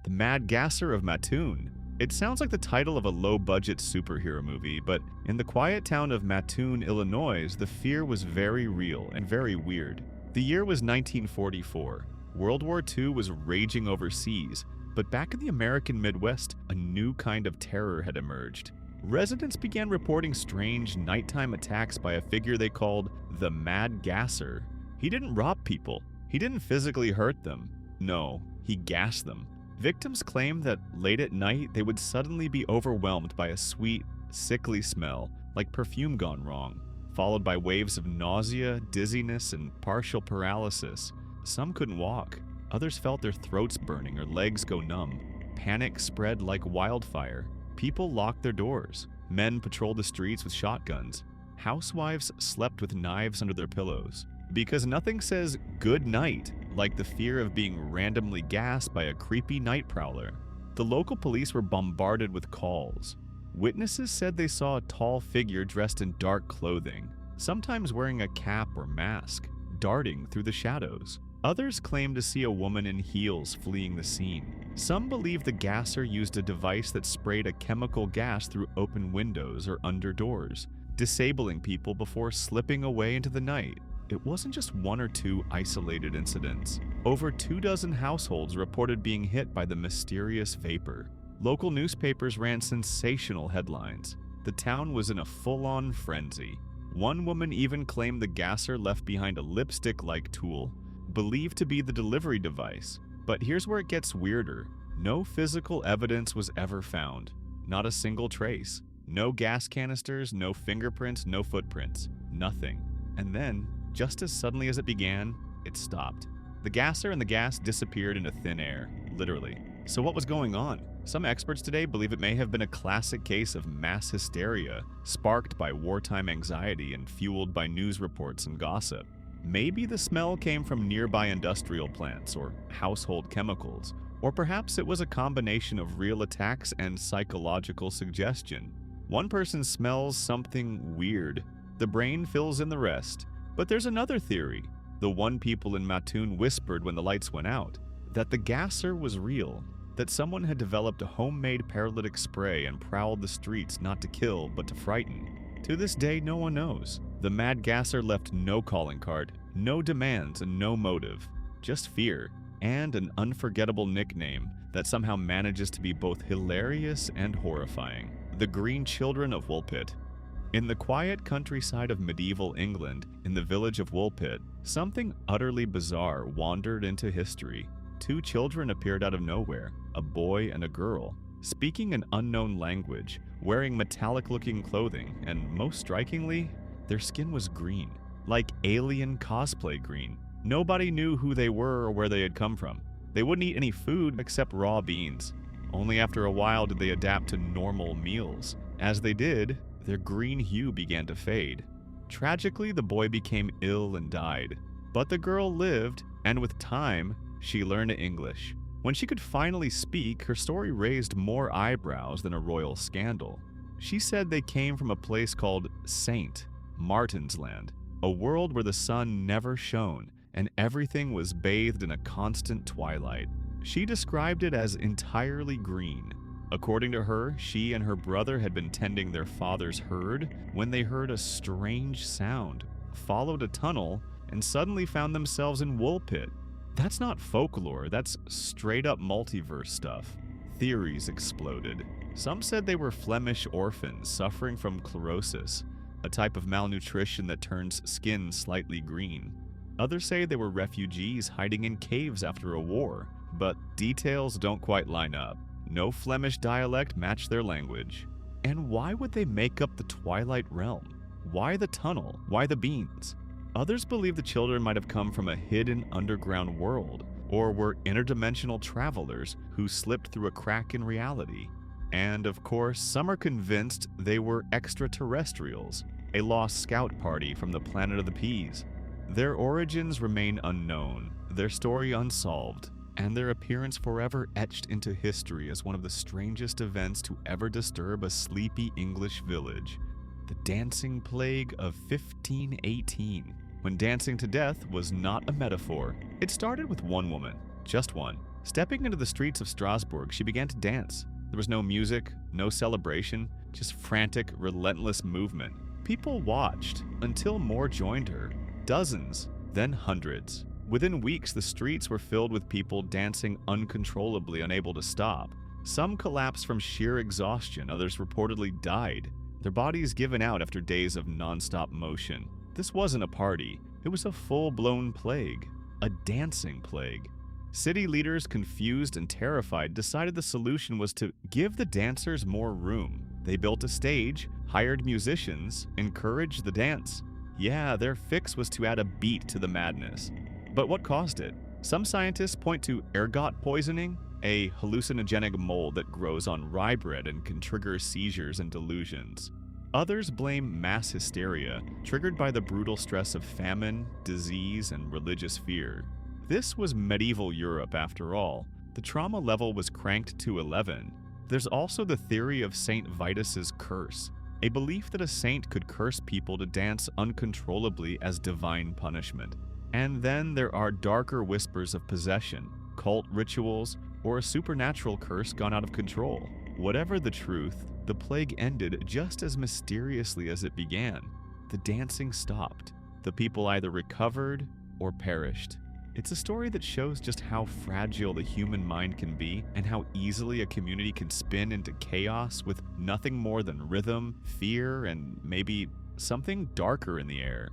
The Mad Gasser of Mattoon. It sounds like the title of a low-budget superhero movie, but in the quiet town of Mattoon, Illinois, the fear was very real and very weird. The year was 1944. World War II was raging overseas, but back in the American Midwest, a new kind of terror had emerged. Residents began reporting strange nighttime attacks by a figure they called the Mad Gasser. He didn't rob people. He didn't physically hurt them. No, he gassed them. Victims claimed that late at night they would suddenly be overwhelmed by a sweet, sickly smell, like perfume gone wrong, followed by waves of nausea, dizziness, and partial paralysis. Some couldn't walk. Others felt their throats burning or legs go numb. Panic spread like wildfire. People locked their doors. Men patrolled the streets with shotguns. Housewives slept with knives under their pillows. Because nothing says good night like the fear of being randomly gassed by a creepy night prowler. The local police were bombarded with calls. Witnesses said they saw a tall figure dressed in dark clothing, sometimes wearing a cap or mask, darting through the shadows. Others claimed to see a woman in heels fleeing the scene. Some believe the gasser used a device that sprayed a chemical gas through open windows or under doors, disabling people before slipping away into the night. It wasn't just one or two isolated incidents. Over 24 households reported being hit by the mysterious vapor. Local newspapers ran sensational headlines. The town was in a full-on frenzy. One woman even claimed the gasser left behind a lipstick-like tool, believed to be the delivery device. But here's where it gets weirder. No physical evidence was ever found. Not a single trace. No gas canisters, no fingerprints, no footprints. Nothing. And then, just as suddenly as it began, it stopped. The gasser and the gas disappeared into thin air, literally. So what was going on? Some experts today believe it may have been a classic case of mass hysteria, sparked by wartime anxiety and fueled by news reports and gossip. Maybe the smell came from nearby industrial plants or household chemicals, or perhaps it was a combination of real attacks and psychological suggestion. One person smells something weird. The brain fills in the rest. But there's another theory, the one people in Mattoon whispered when the lights went out, that the gasser was real, that someone had developed a homemade paralytic spray and prowled the streets not to kill but to frighten. To this day, no one knows. The Mad Gasser left no calling card, no demands, and no motive. Just fear, and an unforgettable nickname that somehow manages to be both hilarious and horrifying. The Green Children of Woolpit. In the quiet countryside of medieval England, in the village of Woolpit, something utterly bizarre wandered into history. Two children appeared out of nowhere, a boy and a girl, speaking an unknown language, wearing metallic-looking clothing, and most strikingly, their skin was green, like alien cosplay green. Nobody knew who they were or where they had come from. They wouldn't eat any food except raw beans. Only after a while did they adapt to normal meals. As they did, their green hue began to fade. Tragically, the boy became ill and died. But the girl lived, and with time, she learned English. When she could finally speak, her story raised more eyebrows than a royal scandal. She said they came from a place called St. Martin's Land, a world where the sun never shone and everything was bathed in a constant twilight. She described it as entirely green. According to her, she and her brother had been tending their father's herd when they heard a strange sound, followed a tunnel, and suddenly found themselves in Woolpit. That's not folklore, that's straight-up multiverse stuff. Theories exploded. Some said they were Flemish orphans suffering from chlorosis, a type of malnutrition that turns skin slightly green. Others say they were refugees hiding in caves after a war, but details don't quite line up. No Flemish dialect matched their language. And why would they make up the Twilight Realm? Why the tunnel? Why the beans? Others believe the children might have come from a hidden underground world, or were interdimensional travelers who slipped through a crack in reality. And of course, some are convinced they were extraterrestrials, a lost scout party from the planet of the Peas. Their origins remain unknown, their story unsolved, and their appearance forever etched into history as one of the strangest events to ever disturb a sleepy English village. The Dancing Plague of 1518, when dancing to death was not a metaphor. It started with one woman, just one, Stepping into the streets of Strasbourg, she began to dance. There was no music, no celebration, just frantic, relentless movement. People watched until more joined her. Dozens, then hundreds. Within weeks, the streets were filled with people dancing uncontrollably, unable to stop. Some collapsed from sheer exhaustion, others reportedly died, their bodies given out after days of nonstop motion. This wasn't a party, it was a full-blown plague, a dancing plague. City leaders, confused and terrified, decided the solution was to give the dancers more room. They built a stage, hired musicians, encouraged the dance. Yeah, their fix was to add a beat to the madness. But what caused it? Some scientists point to ergot poisoning, a hallucinogenic mold that grows on rye bread and can trigger seizures and delusions. Others blame mass hysteria, triggered by the brutal stress of famine, disease, and religious fear. This was medieval Europe after all. The trauma level was cranked to 11. There's also the theory of Saint Vitus's curse, a belief that a saint could curse people to dance uncontrollably as divine punishment. And then there are darker whispers of possession, cult rituals, or a supernatural curse gone out of control. Whatever the truth, the plague ended just as mysteriously as it began. The dancing stopped. The people either recovered or perished. It's a story that shows just how fragile the human mind can be and how easily a community can spin into chaos with nothing more than rhythm, fear, and maybe something darker in the air.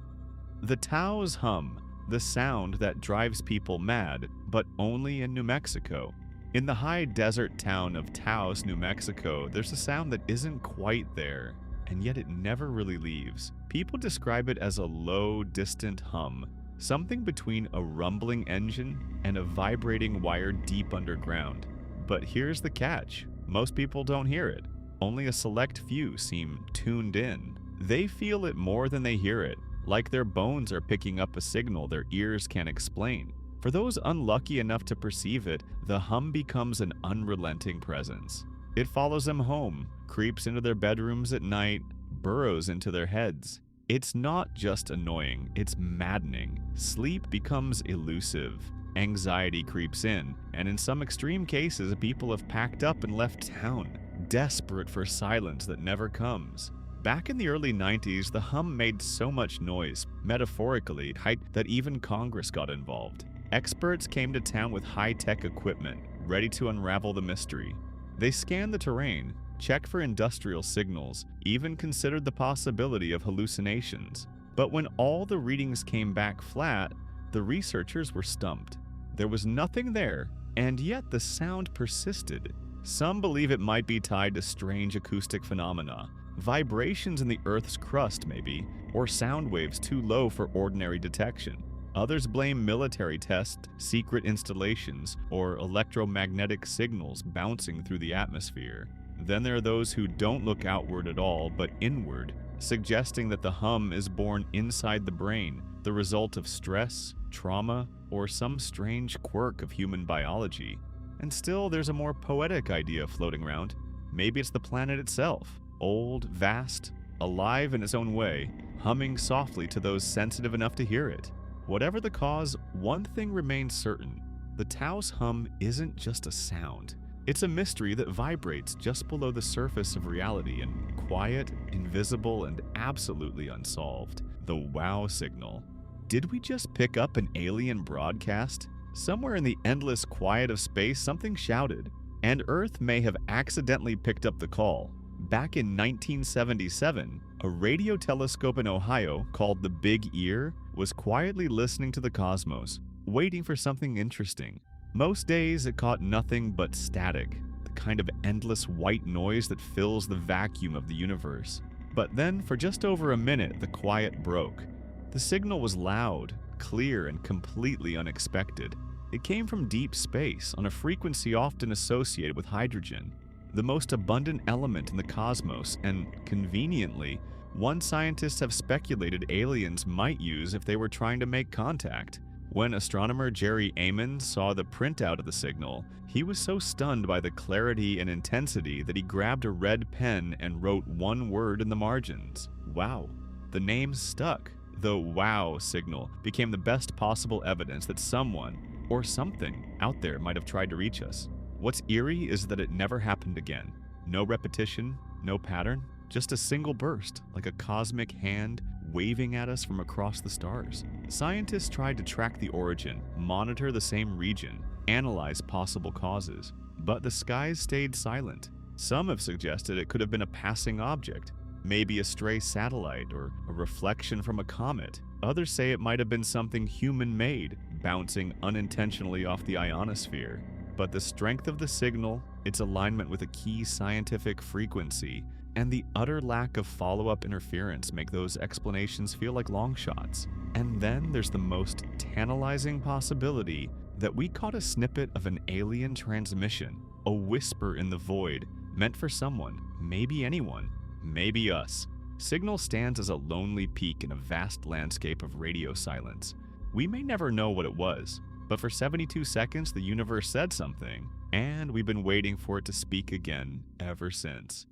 The Taos Hum, the sound that drives people mad, but only in New Mexico. In the high desert town of Taos, New Mexico, there's a sound that isn't quite there, and yet it never really leaves. People describe it as a low, distant hum, something between a rumbling engine and a vibrating wire deep underground. But here's the catch. Most people don't hear it. Only a select few seem tuned in. They feel it more than they hear it, like their bones are picking up a signal their ears can't explain. For those unlucky enough to perceive it, the hum becomes an unrelenting presence. It follows them home, creeps into their bedrooms at night, burrows into their heads. It's not just annoying, it's maddening. Sleep becomes elusive. Anxiety creeps in, and in some extreme cases, people have packed up and left town, desperate for silence that never comes. Back in the early 90s, the hum made so much noise, metaphorically, that even Congress got involved. Experts came to town with high-tech equipment, ready to unravel the mystery. They scanned the terrain, checked for industrial signals, even considered the possibility of hallucinations. But when all the readings came back flat, the researchers were stumped. There was nothing there, and yet the sound persisted. Some believe it might be tied to strange acoustic phenomena, vibrations in the Earth's crust maybe, or sound waves too low for ordinary detection. Others blame military tests, secret installations, or electromagnetic signals bouncing through the atmosphere. Then there are those who don't look outward at all, but inward, suggesting that the hum is born inside the brain, the result of stress, trauma, or some strange quirk of human biology. And still, there's a more poetic idea floating around. Maybe it's the planet itself, old, vast, alive in its own way, humming softly to those sensitive enough to hear it. Whatever the cause, one thing remains certain. The Taos Hum isn't just a sound. It's a mystery that vibrates just below the surface of reality and quiet, invisible, and absolutely unsolved. The wow signal. Did we just pick up an alien broadcast? Somewhere in the endless quiet of space, something shouted, and Earth may have accidentally picked up the call. Back in 1977, a radio telescope in Ohio called the Big Ear was quietly listening to the cosmos, waiting for something interesting. Most days it caught nothing but static, the kind of endless white noise that fills the vacuum of the universe. But then, for just over a minute, the quiet broke. The signal was loud, clear, and completely unexpected. It came from deep space, on a frequency often associated with hydrogen, the most abundant element in the cosmos, and conveniently, one scientists have speculated aliens might use if they were trying to make contact. When astronomer Jerry Amon saw the printout of the signal, he was so stunned by the clarity and intensity that he grabbed a red pen and wrote one word in the margins: wow. The name stuck. The wow signal became the best possible evidence that someone, or something out there might have tried to reach us. What's eerie is that it never happened again. No repetition, no pattern, just a single burst, like a cosmic hand waving at us from across the stars. Scientists tried to track the origin, monitor the same region, analyze possible causes, but the skies stayed silent. Some have suggested it could have been a passing object, maybe a stray satellite or a reflection from a comet. Others say it might have been something human-made, bouncing unintentionally off the ionosphere. But the strength of the signal, its alignment with a key scientific frequency, and the utter lack of follow-up interference make those explanations feel like long shots. And then there's the most tantalizing possibility that we caught a snippet of an alien transmission, a whisper in the void, meant for someone, maybe anyone, maybe us. Signal stands as a lonely peak in a vast landscape of radio silence. We may never know what it was, but for 72 seconds the universe said something, and we've been waiting for it to speak again ever since.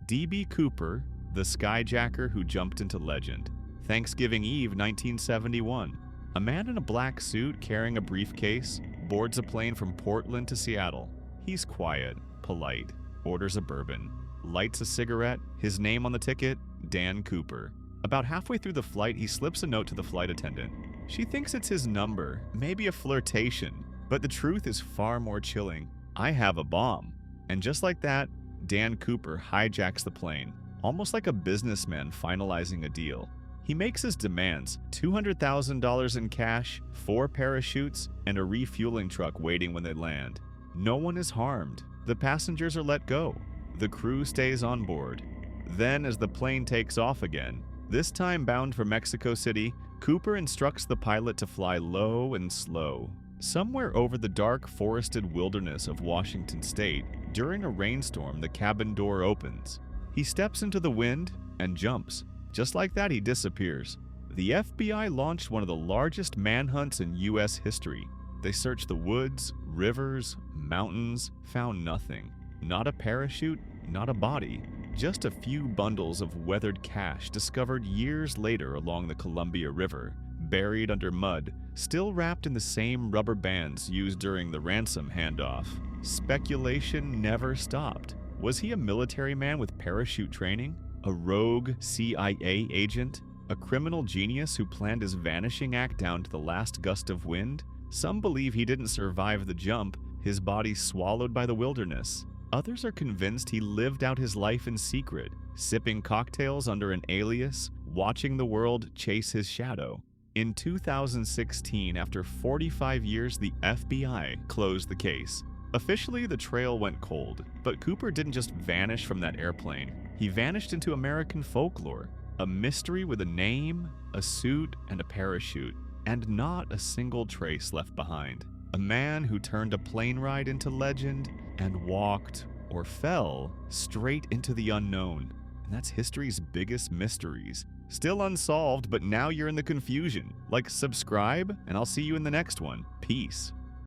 D.B. Cooper, the skyjacker who jumped into legend. Thanksgiving Eve 1971. A man in a black suit carrying a briefcase boards a plane from Portland to Seattle. He's quiet, polite, orders a bourbon, lights a cigarette, his name on the ticket, Dan Cooper. About halfway through the flight, he slips a note to the flight attendant. She thinks it's his number, maybe a flirtation, but the truth is far more chilling. I have a bomb. And just like that, Dan Cooper hijacks the plane, almost like a businessman finalizing a deal. He makes his demands: $200,000 in cash, 4 parachutes, and a refueling truck waiting when they land. No one is harmed. The passengers are let go. The crew stays on board. Then, as the plane takes off again, this time bound for Mexico City, Cooper instructs the pilot to fly low and slow. Somewhere over the dark, forested wilderness of Washington State, during a rainstorm, the cabin door opens. He steps into the wind and jumps. Just like that, he disappears. The FBI launched one of the largest manhunts in U.S. history. They searched the woods, rivers, mountains, found nothing. Not a parachute, not a body. Just a few bundles of weathered cash discovered years later along the Columbia River, buried under mud, still wrapped in the same rubber bands used during the ransom handoff. Speculation never stopped. Was he a military man with parachute training? A rogue CIA agent? A criminal genius who planned his vanishing act down to the last gust of wind? Some believe he didn't survive the jump, his body swallowed by the wilderness. Others are convinced he lived out his life in secret, sipping cocktails under an alias, watching the world chase his shadow. In 2016, after 45 years, the FBI closed the case. Officially, the trail went cold, but Cooper didn't just vanish from that airplane. He vanished into American folklore, a mystery with a name, a suit, and a parachute, and not a single trace left behind. A man who turned a plane ride into legend and walked, or fell, straight into the unknown. And that's history's biggest mysteries. Still unsolved, but now you're in the confusion. Like, subscribe, and I'll see you in the next one. Peace.